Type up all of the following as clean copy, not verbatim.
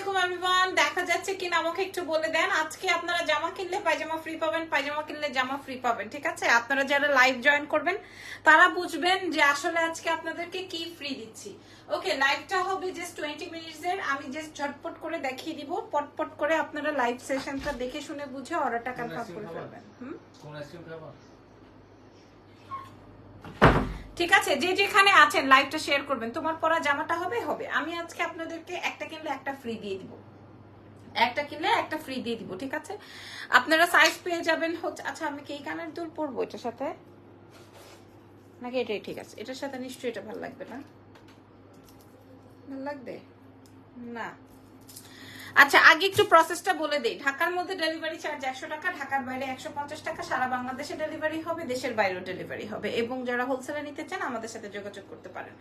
আলাইকুম এভরিওয়ান, দেখা যাচ্ছে কিনা আমাকে একটু বলে দেন। আজকে আপনারা জামা কিনলে পায়জামা ফ্রি পাবেন, পায়জামা কিনলে জামা ফ্রি পাবেন, ঠিক আছে? আপনারা যারা লাইভ জয়েন করবেন তারা বুঝবেন যে আসলে আজকে আপনাদেরকে কি ফ্রি দিচ্ছি। ওকে, লাইভটা হবে জাস্ট 20 মিনিটস এর। আমি জাস্ট ঝটপট করে দেখিয়ে দিব, পটপট করে আপনারা লাইভ সেশনটা দেখে শুনে বুঝে অর্ডারটা কনফার্ম করে ফেলবেন। কোন আইসক্রিম খাবা? ঠিক আছে, যে যেখানে আছেন লাইভটা শেয়ার করবেন। তোমার পরা জামাটা হবে হবে। আমি আজকে আপনাদেরকে একটা কিনলে একটা ফ্রি দিয়ে দিব, একটা কিনলে একটা ফ্রি দিয়ে দিব, ঠিক আছে? আপনারা সাইজ পেয়ে যাবেন হচ্ছে। আচ্ছা, আমি কি এই কানের দুল পরবো এটার সাথে, নাকি এটাই ঠিক আছে? এটার সাথে নিশ্চয়ই এটা ভালো লাগবে না? ভালো লাগবে না? আচ্ছা, আগে একটু প্রসেসটা বলে দেই। ঢাকার মধ্যে ডেলিভারি চার্জ 100 টাকা, ঢাকার বাইরে 150 টাকা। সারা বাংলাদেশে ডেলিভারি হবে, দেশের বাইরেও ডেলিভারি হবে। এবং যারা হোলসেলে নিতে চান আমাদের সাথে যোগাযোগ করতে পারেন।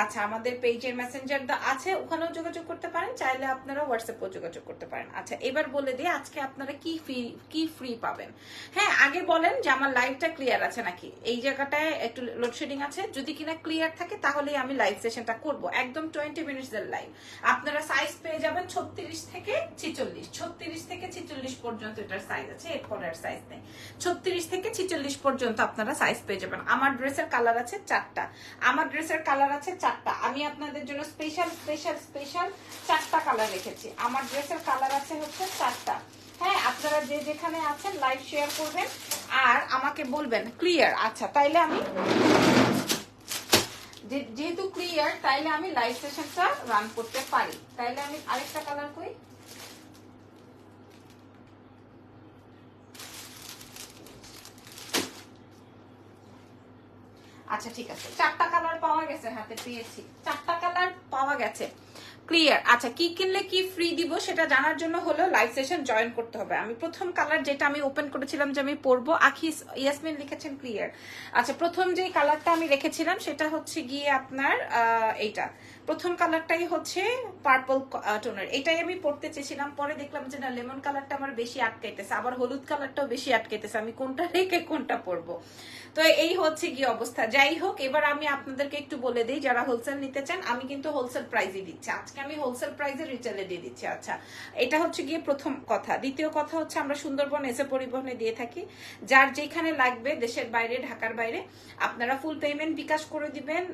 আচ্ছা, আমাদের পেজের মেসেঞ্জার আছে, ওখানেও যোগাযোগ করতে পারেন। চাইলে আপনারা হোয়াটসঅ্যাপেও যোগাযোগ করতে পারেন। আচ্ছা, এবার বলে দিই আজকে আপনারা কি ফ্রি পাবেন। হ্যাঁ, আগে বলেন যে আমার লাইভটা ক্লিয়ার আছে নাকি। এই জায়গাটায় একটু লোডশেডিং আছে, যদি কিনা ক্লিয়ার থাকে তাহলেই আমি লাইভ সেশনটা করব। একদম 20 মিনিটস এর লাইভ। আপনারা সাইজ পেয়ে যাবেন 36 থেকে 46, 36 থেকে 46 পর্যন্ত এটার সাইজ আছে, এরপর আর সাইজ নেই। 36 থেকে 46 পর্যন্ত আপনারা সাইজ পেয়ে যাবেন। আমার ড্রেসের কালার আছে 4টা, আমার ড্রেসের কালার আছে 4টা। আমি আপনাদের জন্য স্পেশাল 4টা কালার রেখেছি। আমার ড্রেসের কালার আছে হচ্ছে 4টা। হ্যাঁ, আপনারা যে যেখানে আছেন লাইভ শেয়ার করবেন আর আমাকে বলবেন ক্লিয়ার। আচ্ছা, তাইলে আমি যেহেতু ক্লিয়ার, তাইলে আমি লাইভ সেশনটা রান করতে পারি। তাইলে আমি আরেকটা কালার কই। আচ্ছা, ঠিক আছে, 4টা কালার পাওয়া গেছে, হাতে পেয়েছি 4টা কালার পাওয়া গেছে। ক্লিয়ার। আচ্ছা, কি কিনলে কি ফ্রি দিব সেটা জানার জন্য হলো লাইভ সেশন জয়েন করতে হবে। আমি প্রথম কালার যেটা আমি ওপেন করেছিলাম যে আমি পরবো, আখি ইয়াসমিন লিখেছেন ক্লিয়ার। আচ্ছা, প্রথম যে কালারটা আমি রেখেছিলাম সেটা হচ্ছে গিয়ে আপনার এইটা। প্রথম কালারটাই হচ্ছে পার্পল টোনের, এটাই আমি পরতে চেয়েছিলাম। পরে দেখলাম যে না, লেমন কালারটা আমার বেশি আটকাইতেছে, আবার হলুদ কালারটাও বেশি আটকাইতেছে। আমি কোনটা রেখে কোনটা পরবো, তো এই হচ্ছে কি অবস্থা। যাই হোক, এবার আমি আপনাদেরকে একটু বলে দিই, যারা হোলসেল নিতে চান আমি কিন্তু হোলসেল প্রাইসে দিচ্ছি। আজকে আমি হোলসেল প্রাইসে রিটেলে দিয়ে দিচ্ছি। আচ্ছা, এটা হচ্ছে গিয়ে প্রথম কথা। দ্বিতীয় কথা হচ্ছে আমরা সুন্দরবন এসে পরিবহনে দিয়ে থাকি। যার যেখানে লাগবে, দেশের বাইরে, ঢাকার বাইরে, আপনারা ফুল পেমেন্ট বিকাশ করে দিবেন,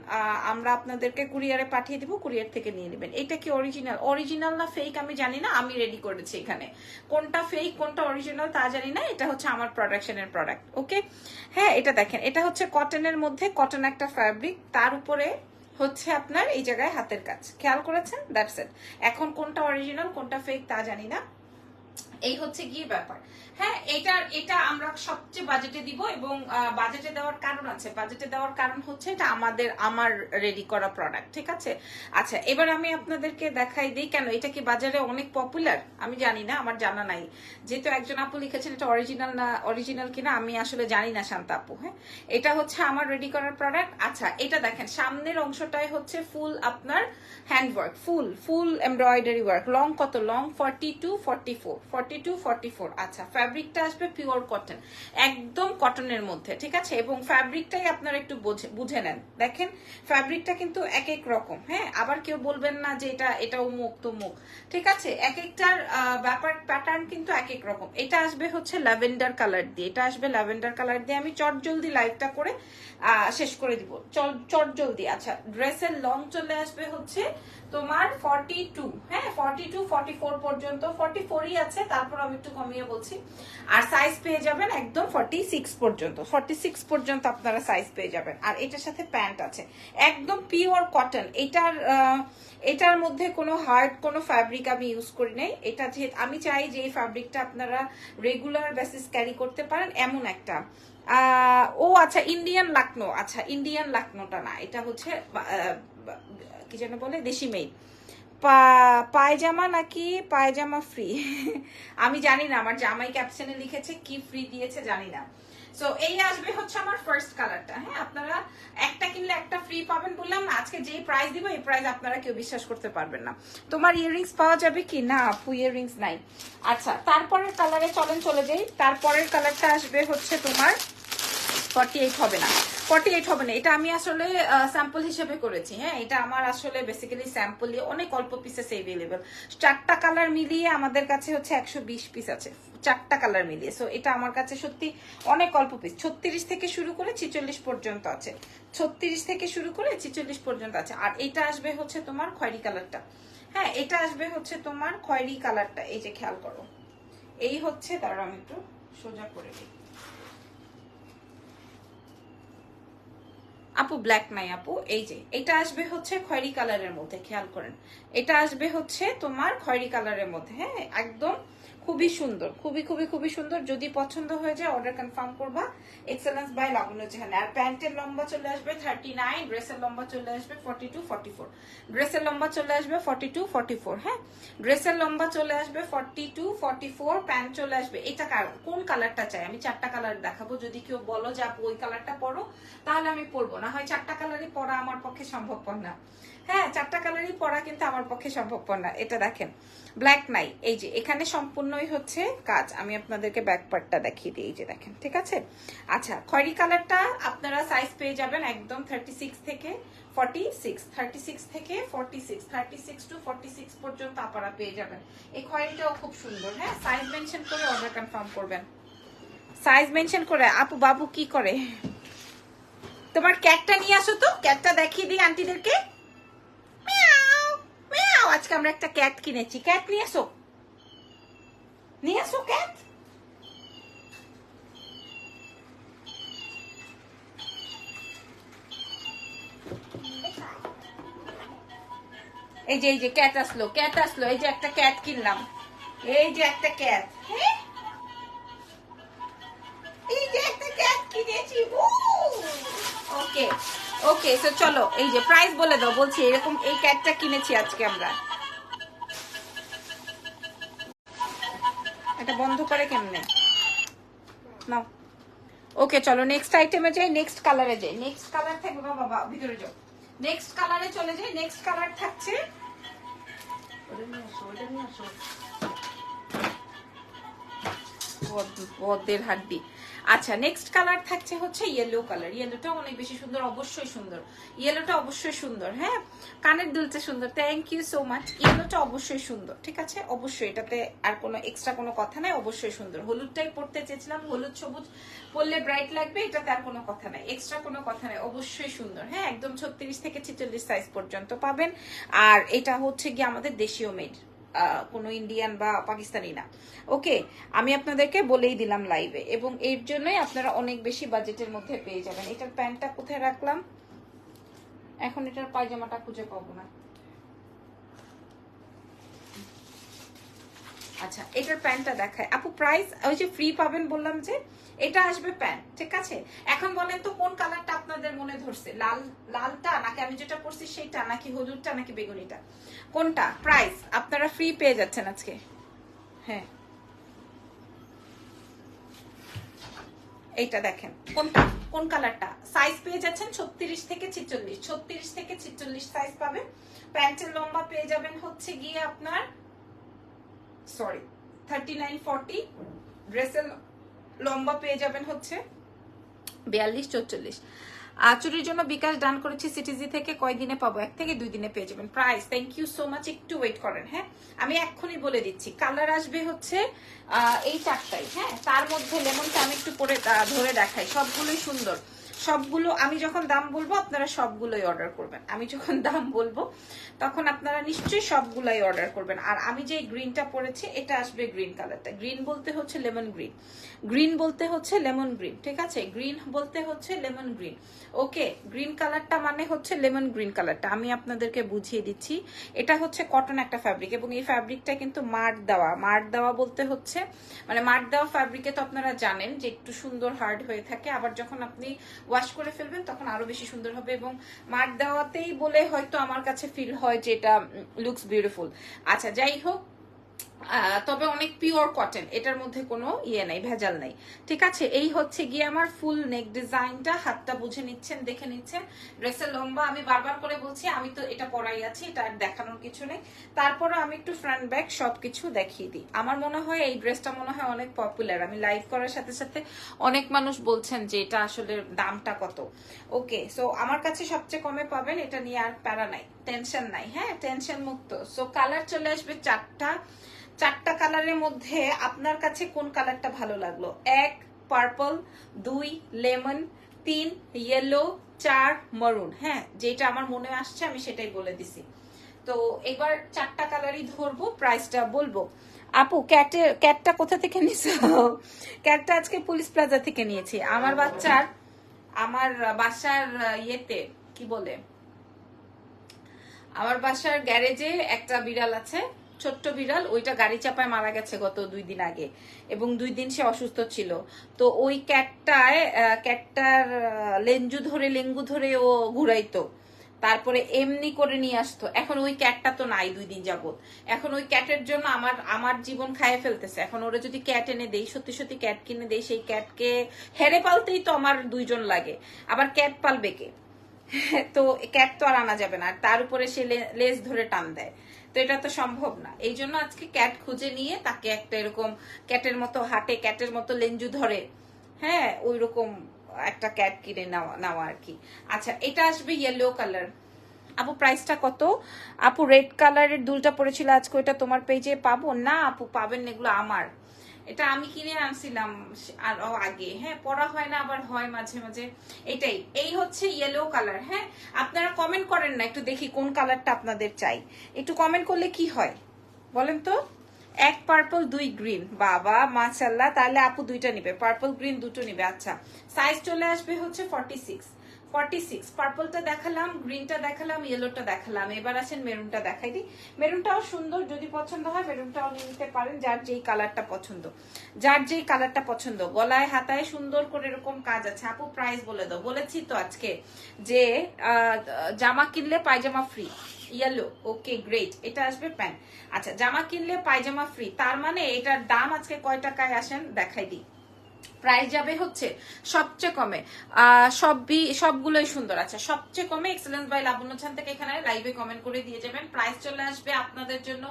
আমরা আপনাদেরকে কুরিয়ারে পাঠিয়ে দিব, কুরিয়ার থেকে নিয়ে নেবেন। এটা কি অরিজিনাল না ফেক আমি জানি না, আমি রেডি করেছি এখানে। কোনটা ফেক কোনটা অরিজিনাল তা জানি না, এটা হচ্ছে আমার প্রোডাকশনের প্রোডাক্ট। ওকে, হ্যাঁ, এটা দেখেন, এটা হচ্ছে কটনের মধ্যে, কটন একটা ফ্যাব্রিক, তার উপরে হচ্ছে আপনার এই জায়গায় হাতের কাজ, খেয়াল করেছেন? That's it. এখন কোনটা অরিজিনাল কোনটা ফেক তা জানি না, এই হচ্ছে গিয়ে ব্যাপার। হ্যাঁ, এটা আমরা সবচেয়ে বাজেটে দিব এবং বাজেটে দেওয়ার কারণ আছে। বাজেটে দেওয়ার কারণ হচ্ছে এটা আমার রেডি করা প্রোডাক্ট, ঠিক আছে? আচ্ছা, এবার আমি আপনাদেরকে দেখাই দিই কেন এটা কি বাজারে অনেক পপুলার। আমি জানি না, আমার জানা নাই। যেহেতু একজন আপু লিখেছেন এটা অরিজিনাল কিনা আমি আসলে জানি না, শান্তা আপু। হ্যাঁ, এটা হচ্ছে আমার রেডি করার প্রোডাক্ট। আচ্ছা, এটা দেখেন, সামনের অংশটাই হচ্ছে ফুল আপনার হ্যান্ডওয়ার্ক, ফুল এমব্রয়ডারি ওয়ার্ক। লং কত? লং 42-44। আচ্ছা, ফ্যাব্রিকটা আসবে পিওর কটন, একদম কটনের মধ্যে, ঠিক আছে? এবং ফ্যাব্রিকটাই আপনারা একটু বুঝে নেন। দেখেন, ফ্যাব্রিকটা কিন্তু এক এক রকম। হ্যাঁ, আবার কেউ বলবেন না যে এটা অমুক তমুক, ঠিক আছে? এক একটার ব্যাপার প্যাটার্ন কিন্তু এক এক রকম। এটা আসবে হচ্ছে ল্যাভেন্ডার কালার দিয়ে, এটা আসবে ল্যাভেন্ডার কালার দিয়ে। আমি চটজলদি লাইভটা করে শেষ করে দিব, চটজলদি। আচ্ছা, ড্রেসের লং চলে আসবে হচ্ছে তোমার 42, হ্যাঁ 42-44 পর্যন্ত, 44ই আছে, তারপর আমি একটু কমিয়ে বলছি। আর সাইজ পেয়ে যাবেন একদম 46 পর্যন্ত আপনারা সাইজ পেয়ে যাবেন। আর এটার সাথে প্যান্ট আছে, একদম পিওর কটন। এটার মধ্যে কোনো হার্ড কোনো ফ্যাব্রিক আমি ইউজ করি নাই। এটা যেহেতু আমি চাই যে এই ফ্যাব্রিকটা আপনারা রেগুলার বেসিস ক্যারি করতে পারেন, এমন একটা। ও আচ্ছা, ইন্ডিয়ান লাকনো। আচ্ছা, ইন্ডিয়ান লাকনোটা না, এটা হচ্ছে কি যেন বলে, দেশি মেয়ে। পায়জামা নাকি পায়জামা ফ্রি আমি জানি না, আমার জামাই ক্যাপশনে লিখেছে কি ফ্রি দিয়েছে জানি না। সো এই আসবে হচ্ছে আমার ফার্স্ট কালারটা। হ্যাঁ, আপনারা একটা কিনলে একটা ফ্রি পাবেন বললাম না। আজকে যে প্রাইস দিব এই প্রাইস আপনারা কেউ বিশ্বাস করতে পারবেন না। তোমার ইয়াররিংস পাওয়া যাবে কি? না আপু, ইয়াররিংস নাই। আচ্ছা, তারপরের কালারে চলে যাই। তারপরের কালারটা আসবে হচ্ছে তোমার 48 হবে না, 48 হবে না, এটা আমি আসলে স্যাম্পল হিসেবে করেছি। হ্যাঁ, এটা আমার আসলে বেসিক্যালি স্যাম্পলই, অনেক অল্প পিসেস এভেলেবল। 4টা কালার মিলিয়ে আমাদের কাছে হচ্ছে 120 পিস আছে, 4টা কালার মিলিয়ে। সো এটা আমার কাছে সত্যি অনেক অল্প পিস। 36 থেকে শুরু করে 46 পর্যন্ত আছে, 36 থেকে শুরু করে 46 পর্যন্ত আছে। আর এটা আসবে হচ্ছে তোমার খয়েরি কালারটা। হ্যাঁ, এটা আসবে হচ্ছে তোমার খয়েরি কালারটা। এই যে খেয়াল করো, এই হচ্ছে, দাঁড়াও আমি একটু সোজা করে দিই। আপু ব্ল্যাক নাই আপু, এই যে এটা আসবে হচ্ছে খয়েরি কালারের মধ্যে, খেয়াল করেন। এটা আসবে হচ্ছে তোমার খয়েরি কালারের মধ্যে। হ্যাঁ, একদম খুবই সুন্দর, খুবই খুবই খুবই সুন্দর। যদি পছন্দ হয়ে যায় অর্ডার কনফার্ম করবা। এক্সেলেন্স বাই লাবণ্য জাহান। আর প্যান্টের লম্বা চলে আসবে 39, ড্রেসের লম্বা চলে আসবে 42 44, ড্রেসের লম্বা চলে আসবে 42 44। হ্যাঁ, ড্রেসের লম্বা চলে আসবে 42 44, প্যান্ট চলে আসবে। এটা কোন কালারটা চাই? আমি 4টা কালার দেখাবো। যদি কেউ বলো যে আপু ওই কালারটা পরো, তাহলে আমি পরবো। না হয় 4টা কালারই পরা আমার পক্ষে সম্ভবপর না। হ্যাঁ, 4টা কালারই পরা কিন্তু আমার পক্ষে সম্ভবপর না। এটা দেখেন, ব্ল্যাক নাই, এই যে এখানে সম্পূর্ণই হচ্ছে কাজ। আমি আপনাদেরকে ব্যাক পার্টটা দেখিয়ে দিই, এই যে দেখেন, ঠিক আছে। আচ্ছা, খয়েরি কালারটা আপনারা সাইজ পেয়ে যাবেন একদম 36 থেকে 46, 36 থেকে 46, 36 টু 46 পর্যন্ত আপনারা পেয়ে যাবেন। এই খয়েরিটাও খুব সুন্দর। হ্যাঁ, সাইজ মেনশন করে অর্ডার কনফার্ম করবেন, সাইজ মেনশন করে। আপু বাবু কি করে? তোমার ক্যাটটা নিয়ে আসো তো, ক্যাটটা দেখিয়ে দিই আন্টিদেরকে। মিয়াও মিয়াও, আজকে আমরা একটা ক্যাট কিনেছি। ক্যাট নিয়ে আসো, নিয়ে আসো ক্যাট। এই যে ক্যাট আসলো, ক্যাট আসলো। এই যে একটা ক্যাট কিনলাম, এই যে একটা ক্যাট। হ্যাঁ, এই যে একটা ক্যাট কিনেছি। ওকে ওকে, সো চলো এই যে প্রাইস বলে দাও। বলছি এরকম এই ক্যাটটা কিনেছি আজকে আমরা। এটা বন্ধ করে কেমনে নাও। ওকে, চলো নেক্সট আইটেমে যাই, নেক্সট কালারে যাই। নেক্সট কালার থাকবে, বাবা ভিতরে যাও। নেক্সট কালারে চলে যাই। নেক্সট কালার থাকছে, বদের হাড্ডি। আচ্ছা, নেক্সট কালার থাকছে হচ্ছে ইয়েলো কালার। ইয়েলোটা অনেক বেশি সুন্দর, অবশ্যই সুন্দর। ইয়েলোটা অবশ্যই সুন্দর। হ্যাঁ, কানের দুলতে সুন্দর, থ্যাংক ইউ সো মাচ। ইয়েলোটা অবশ্যই সুন্দর, ঠিক আছে, অবশ্যই। এটাতে আর কোনো এক্সট্রা কোনো কথা নাই, অবশ্যই সুন্দর। হলুদটাই পড়তে চেয়েছিলাম, হলুদ সবুজ পরলে ব্রাইট লাগবে, এটাতে আর কোনো কথা নাই, এক্সট্রা কোনো কথা নাই, অবশ্যই সুন্দর। হ্যাঁ, একদম 36 থেকে 46 সাইজ পর্যন্ত পাবেন। আর এটা হচ্ছে গিয়ে আমাদের দেশীয় মেড, কোনো ইন্ডিয়ান বা পাকিস্তানি না। ওকে, আমি আপনাদেরকে বলেই দিলাম লাইভে, এবং এর জন্যই আপনারা অনেক বেশি বাজেটের মধ্যে পেয়ে যাবেন। এটার প্যান্টটা কোথায় রাখলাম এখন? এটার পায়জামাটা খুঁজে পাবো না। আচ্ছা, এটার প্যান্টটা দেখায় আপু। প্রাইস ওই যে ফ্রি পাবেন বললাম যে, এটা আসবে প্যান্ট, ঠিক আছে। এখন বলেন তো কোন কালারটা আপনাদের মনে ধরছে? লালটা নাকি আমি যেটা পরছি সেইটা, নাকি হলুদটা, নাকি বেগুনিটা, কোনটা? প্রাইস আপনারা ফ্রি পেয়ে যাচ্ছেন আজকে। হ্যাঁ, এইটা দেখেন, কোনটা, কোন কালারটা। সাইজ পেয়ে যাচ্ছেন 36 থেকে 46, 36 থেকে 46 সাইজ পাবেন। প্যান্টের লম্বা পেয়ে যাবেন হচ্ছে গিয়ে আপনার, সরি, 39 40। ড্রেসের লম্বা পেয়ে যাবেন হচ্ছে 42 44। চুরির জন্য বিকাশ ডান করেছি সিটিজি থেকে। কয়দিনে পাবো? 1 থেকে 2 দিনে পেয়ে যাবেন। Price, thank you so much. একটু ওয়েট করেন। হ্যাঁ, আমি এক্ষুনি বলে দিচ্ছি। কালার আসবে হচ্ছে এই 4টাই। হ্যাঁ, তার মধ্যে লেমনটা আমি একটু পরে ধরে দেখাই। সবগুলোই সুন্দর, সবগুলো। আমি যখন দাম বলবো আপনারা সবগুলোই অর্ডার করবেন। আমি যখন দাম বলবো তখন আপনারা নিশ্চয়ই সবগুলাই অর্ডার করবেন। আর আমি যে গ্রিনটা পরেছি, এটা আসবে গ্রিন কালারটা। গ্রিন বলতে হচ্ছে লেমন গ্রিন, গ্রিন বলতে হচ্ছে লেমন গ্রিন, ঠিক আছে। গ্রিন বলতে হচ্ছে লেমন গ্রিন। ওকে, গ্রিন কালারটা মানে হচ্ছে লেমন গ্রিন কালারটা। আমি আপনাদেরকে বুঝিয়ে দিচ্ছি। এটা হচ্ছে কটন একটা ফ্যাব্রিক, এবং এই ফ্যাব্রিকটা কিন্তু মার্ট দেওয়া। মার্ট দেওয়া বলতে হচ্ছে মানে মার্ট দেওয়া ফ্যাব্রিকে তো আপনারা জানেন যে একটু সুন্দর হার্ড হয়ে থাকে, আবার যখন আপনি ওয়াশ করে ফেলবেন তখন আরো বেশি সুন্দর হবে। এবং মার্ট দেওয়াতেই বলে হয়তো আমার কাছে ফিল হয় যে এটা লুকস বিউটিফুল। আচ্ছা, যাই হোক, তবে অনেক পিওর কটন, এটার মধ্যে কোনো ইয়ে নাই, ভেজাল নাই। ঠিক আছে, এই হচ্ছে গিয়ে আমার ফুল নেক ডিজাইনটা। হাতটা বুঝে নিচ্ছেন, দেখে নিচ্ছেন। ড্রেসের লম্বা আমি বারবার করে বলছি, আমি তো এটা পরাই আছি, এটা আর দেখানোর কিছু নেই। তারপরও আমি একটু ফ্রন্ট ব্যাক সবকিছু দেখিয়ে দিই। আমার মনে হয় এই ড্রেসটা মনে হয় অনেক পপুলার। আমি লাইভ করার সাথে সাথে অনেক মানুষ বলছেন যে এটা আসলে দামটা কত। ওকে, সো আমার কাছে সবচেয়ে কমে পাবেন, এটা নিয়ে আর প্যারা নাই, টেনশন নাই। হ্যাঁ, টেনশন মুক্ত। সো কালার চলে আসবে চারটা কালারের মধ্যে আপনার কাছে কোন কালারটা ভালো লাগলো? 1 পার্পল, 2 লেমন, 3 ইয়েলো, 4 মারুন। হ্যাঁ, যেটা আমার মনে আসছে আমি সেটাই বলে দিছি। তো এবার চারটা কালারই ধরবো, প্রাইসটা বলবো। আপু ক্যাটটা কোথা থেকে নিছো? ক্যাটটা আজকে পুলিশ প্লাজা থেকে নিয়েছি। আমার বাসার ইয়েতে কি বলে, আমার বাসার গ্যারেজে একটা বিড়াল আছে, ছোট্ট বিড়াল, ওইটা গাড়ি চাপায় মারা গেছে গত 2 দিন আগে, এবং 2 দিন সে অসুস্থ ছিল। তো ওই ক্যাটটার লেঙ্গু ধরে ও ঘুরাইতো, তারপরে এমনি করে নিয়ে আসতো। এখন ওই ক্যাটটা তো নাই 2 দিন যাবত। এখন ওই ক্যাটের জন্য আমার জীবন খাইয়ে ফেলতেছে। এখন ওরা যদি ক্যাট এনে দেই, সত্যি সত্যি ক্যাট কিনে দেই, সেই ক্যাটকে হেরে পালতেই তো আমার 2 জন লাগে, আবার ক্যাট পালবে কে? তো ক্যাট তো আর আনা যাবে না, আর তার উপরে সে লেজ ধরে টান দেয়, তো এটা তো সম্ভব না। এই জন্য আজকে ক্যাট খুঁজে নিয়ে তাকে একটা এরকম ক্যাটের মতো হাঁটে, ক্যাটের মতো লেঞ্জু ধরে, হ্যাঁ ওই রকম একটা ক্যাট কিনে নেওয়া আর কি। আচ্ছা, এটা আসবে ইয়েলো কালার। আপু প্রাইসটা কত? আপু রেড কালারের দুলটা পড়েছিল আজকে, ওইটা তোমার পেজে পাবো না? আপু পাবেন, এগুলো আমার, এটা আমি কিনে আনছিলাম আর আগে। হ্যাঁ, পড়া হয় না, আবার হয় মাঝে মাঝে। এটাই, এই হচ্ছে ইয়েলো কালার। হ্যাঁ, আপনারা কমেন্ট করেন না, একটু দেখি কোন কালারটা আপনাদের চাই। একটু কমেন্ট করলে কি হয় বলেন তো? 1 পার্পল 2 গ্রিন, বাবা মাশাআল্লাহ, তাহলে আপু দুইটা নিবে, পার্পল গ্রিন দুটো নিবে। আচ্ছা, সাইজ চলে আসবে হচ্ছে 46। পার্পলটা দেখালাম, গ্রিনটা দেখালাম, ইয়েলোটা দেখালাম, এবার আসেন মেরুনটা দেখাই দিই। মেরুনটাও সুন্দর, যদি পছন্দ হয় মেরুনটাও নিতে পারেন, যার যেই কালারটা পছন্দ। গলায় হাতায় সুন্দর করে এরকম কাজ আছে। আপু প্রাইস বলে দাও। বলেছি তো আজকে যে জামা কিনলে পায়জামা ফ্রি, ইয়েলো। ওকে গ্রেট, এটা আসবে প্যান্ট। আচ্ছা, জামা কিনলে পায়জামা ফ্রি, তার মানে এটার দাম আজকে কয় টাকায় আসেন দেখাই দিই। প্রাইস যাবে হচ্ছে সবচেয়ে কমে, সবগুলোই সুন্দর। আচ্ছা, সবচেয়ে কমে এক্সেলেন্স বাই লাবণ্য ছান থেকে এখানে লাইভে কমেন্ট করে দিয়ে যাবেন। প্রাইস চলে আসবে আপনাদের জন্য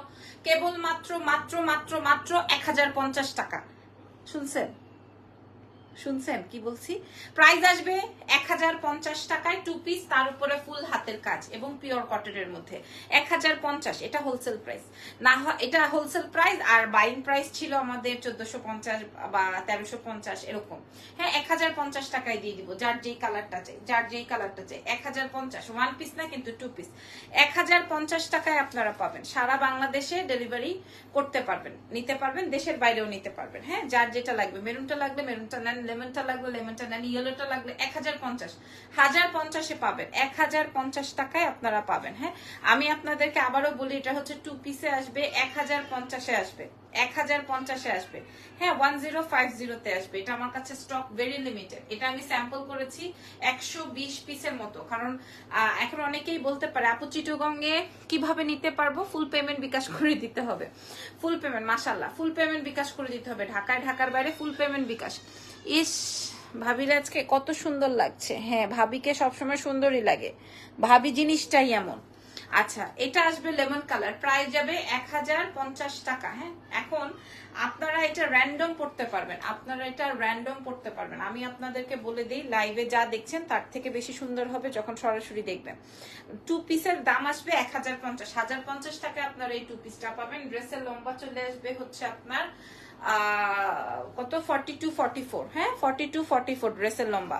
কেবল মাত্র মাত্র মাত্র মাত্র 1050 টাকা। শুনছেন কি বলছি? প্রাইস আসবে 1050 টাকায় 2 পিস, তার উপরে ফুল হাতের কাজ এবং পিওর কটনের মধ্যে 1050। এটা হোলসেল প্রাইস না, এটা হোলসেল প্রাইস, আর বাইং প্রাইস ছিল আমাদের 1450 বা 1350 এরকম। হ্যাঁ, 1050 টাকায় দিয়ে দিব, যার যেই কালারটা চাই 1050। 1 পিস না কিন্তু 2 পিস। 1050 টাকায় আপনারা পাবেন, সারা বাংলাদেশে ডেলিভারি করতে পারবেন, নিতে পারবেন, দেশের বাইরেও নিতে পারবেন। হ্যাঁ, যার যেটা লাগবে, মেরুনটা লাগবে মেরুনটা নেন, লেমনটা লাগবে লেমনটা নেন, ইয়েলোটা লাগবে 1050 পাবেন। 1050 টাকায় আপনারা পাবেন। হ্যাঁ, আমি আপনাদেরকে আবারও বলি, এটা হচ্ছে 2 পিসে আসবে, 1050 আসবে, 1050 আসবে। হ্যাঁ, 1050 আসবে। এটা আমার কাছে স্টক ভেরি লিমিটেড। এটা আমি স্যাম্পল করেছি 120 পিসের মতো, কারণ এখন অনেকেই বলতে পারে আপু চিটগঙ্গে কিভাবে নিতে পারবো? ফুল পেমেন্ট বিকাশ করে দিতে হবে। ফুল পেমেন্ট, মাশাআল্লাহ, ফুল পেমেন্ট বিকাশ করে দিতে হবে। ঢাকার বাইরে ফুল পেমেন্ট বিকাশ। ইস, ভাবির আজকে কত সুন্দর লাগছে। হ্যাঁ, ভাবিকে সবসময় সুন্দরই লাগে, ভাবি জিনিসটাই এমন। আচ্ছা, এটা আসবে লেমন কালার, প্রাইস যাবে 1050 টাকা। হ্যাঁ, এখন আপনারা এটা র্যান্ডম পড়তে পারবেন, আমি আপনাদেরকে বলে দিই, লাইভে যা দেখছেন তার থেকে বেশি সুন্দর হবে যখন সরাসরি দেখবেন। 2 পিসের দাম আসবে 1050 টাকায় আপনারা এই 2 পিসটা পাবেন। ড্রেসের লম্বা চলে আসবে হচ্ছে আপনার কত, 42-44। হ্যাঁ, 42-44 ড্রেসের লম্বা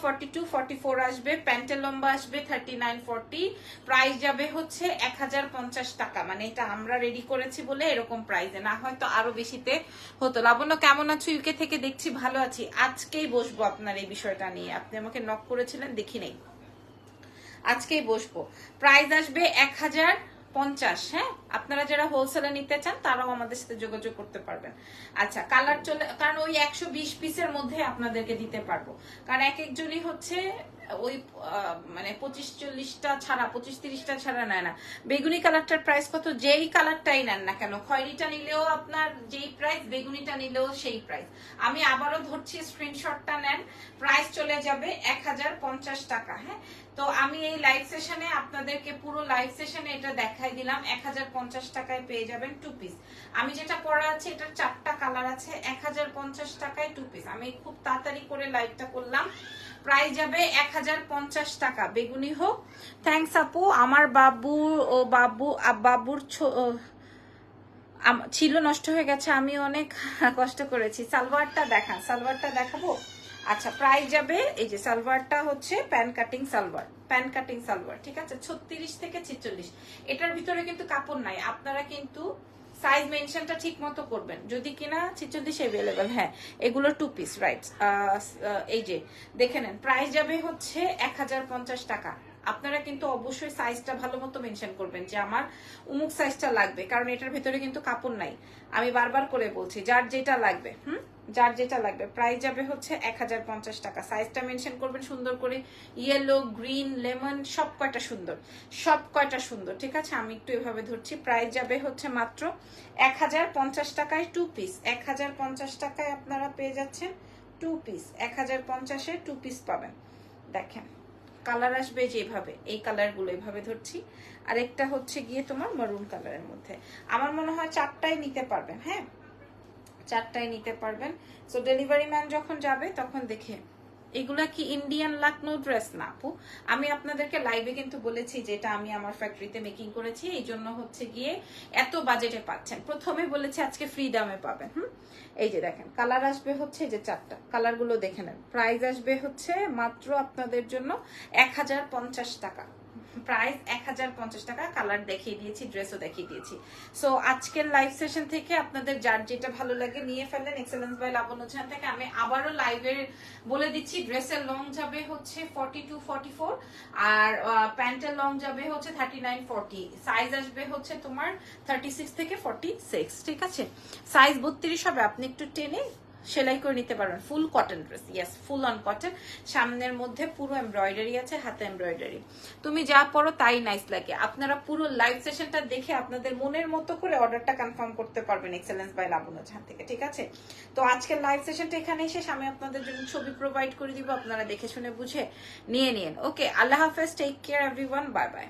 42-44 আসবে। প্যান্টের লম্বা আসবে 39-40। প্রাইস যাবে হচ্ছে 1050 টাকা। মানে এটা আমরা রেডি করেছি বলে এরকম প্রাইসে, না হয়তো আরো বেশিতে হতো। লাবণ্য কেমন আছো? ইউকে থেকে দেখছি, ভালো আছি। আজকেই বসবো আপনার এই বিষয়টা নিয়ে, আপনি আমাকে নক করেছিলেন, দেখি নেই, আজকেই বসবো। প্রাইস আসবে 1050। হ্যাঁ, আপনারা যারা হোলসেলে নিতে চান তারাও আমাদের সাথে যোগাযোগ করতে পারবেন। আচ্ছা, কালার চলে, কারণ ওই 120 পিসের মধ্যে আপনাদেরকে দিতে পারবো, কারণ এক একজনই হচ্ছে ওই মানে 25-40টা ছাড়া 25-30টা ছাড়া নেয় না। বেগুনি কালারটার প্রাইস কত? যেই কালারটাই নেন না কেন, খয়েরিটা নিলেও আপনার যেই প্রাইস, বেগুনিটা নিলেও সেই প্রাইস। আমি আবারও ধরছি, স্ক্রিনশটটা নেন, প্রাইস চলে যাবে 1050 টাকা। হ্যাঁ, তো আমি এই লাইভ সেশনে আপনাদেরকে পুরো লাইভ সেশনে এটা দেখাই দিলাম, 1050 টাকায় পেয়ে যাবেন 2 পিস। আমি যেটা পরা আছে এটার 4টা কালার আছে, 1050 টাকায় 2 পিস। আমি খুব তাড়াতাড়ি করে লাইভটা করলাম, প্রাইস যাবে 1050 টাকা, বেগুনি হোক। থ্যাঙ্কস আপু। আমার বাবুর ছিল, নষ্ট হয়ে গেছে, আমি অনেক কষ্ট করেছি। সালোয়ারটা দেখান, সালোয়ারটা দেখাবো। আচ্ছা, প্রাইস যাবে, এই যে সালোয়ারটা হচ্ছে pan cutting salwar, pan cutting salwar, ঠিক আছে, 36 থেকে 46। এটার ভিতরে কিন্তু কাপড় নাই, আপনারা কিন্তু সাইজ মেনশনটা ঠিক মতো করবেন, যদি কিনা 46 অ্যাভেলেবেল। হ্যাঁ, এগুলো 2 পিস, রাইট। এই যে দেখে নেন, প্রাইস যাবে হচ্ছে 1050 টাকা। আপনারা কিন্তু অবশ্যই সাইজটা ভালো মতো মেনশন করবেন যে আমার উমুক সাইজটা লাগবে, কারণ এটার ভিতরে কিন্তু কাপড় নাই। আমি বারবার করে বলছি, যার যেটা লাগবে, যার যেটা লাগবে। প্রাইস যাবে হচ্ছে 1050 টাকা। সাইজটা মেনশন করবেন সুন্দর করে, ইয়েলো, গ্রিন, লেমন, সব কয়টা সুন্দর, সব কয়টা সুন্দর, ঠিক আছে। আমি একটু এভাবে ধরছি, প্রাইস যাবে হচ্ছে মাত্র 1050 টাকায় 2 পিস। 1050 টাকায় আপনারা পেয়ে যাচ্ছেন 2 পিস, 1050-এ 2 পিস পাবেন। দেখেন কালার আসবে যেভাবে, এই কালারগুলো এভাবে ধরছি, আর একটা হচ্ছে গিয়ে তোমার মারুন কালারের মধ্যে। আমার মনে হয় 4টাই নিতে পারবেন। হ্যাঁ, 4টাই নিতে পারবেন। সো ডেলিভারি ম্যান যখন যাবে তখন দেখে, এগুলা কি ইন্ডিয়ান লাকনো ড্রেস না আপু? আমি আপনাদেরকে লাইভে কিন্তু বলেছি যে এটা আমি আমার ফ্যাক্টরিতে মেকিং করেছি, এই জন্য হচ্ছে গিয়ে এত বাজেটে পাচ্ছেন। প্রথমে বলেছি আজকে ফ্রি দামে পাবেন। এই যে দেখেন কালার আসবে হচ্ছে যে 4টা, কালারগুলো দেখে নেন। প্রাইস আসবে হচ্ছে মাত্র আপনাদের জন্য 1050 টাকা, প্রাইস 1050 টাকা। কালার দেখিয়ে দিয়েছি, ড্রেসও দেখিয়ে দিয়েছি। সো আজকের লাইভ সেশন থেকে আপনাদের যার যেটা ভালো লাগে নিয়ে ফেলেন, এক্সেলেন্স বাই লাবণ্য চ্যান থেকে। আমি আবারও লাইভে বলে দিচ্ছি, ড্রেসের লং যাবে হচ্ছে 42-44, আর প্যান্টের লং যাবে হচ্ছে 39-40। সাইজ আসবে হচ্ছে তোমার 36 থেকে 46, ঠিক আছে। সাইজ 32 হবে, আপনি একটু টেনে সেলাই করে নিতে পারবেন। ফুল cotton dress, yes, full on cotton. সামনের মধ্যে পুরো এমব্রয়ডারি আছে, হাতে এমব্রয়ডারি। তুমি যা পরো তাই নাইস লাগে। আপনারা পুরো লাইভ সেশনটা দেখে আপনাদের মনের মতো করে অর্ডারটা কনফার্ম করতে পারবেন এক্সেলেন্স বাই লাবণ্য চ্যান থেকে, ঠিক আছে। তো আজকের লাইভ সেশনটা এখানেই শেষ। আমি আপনাদের জন্য ছবি প্রোভাইড করে দিব, আপনারা দেখে শুনে বুঝে নিয়ে নিন। ওকে, আল্লাহ হাফেজ, take care everyone, bye by.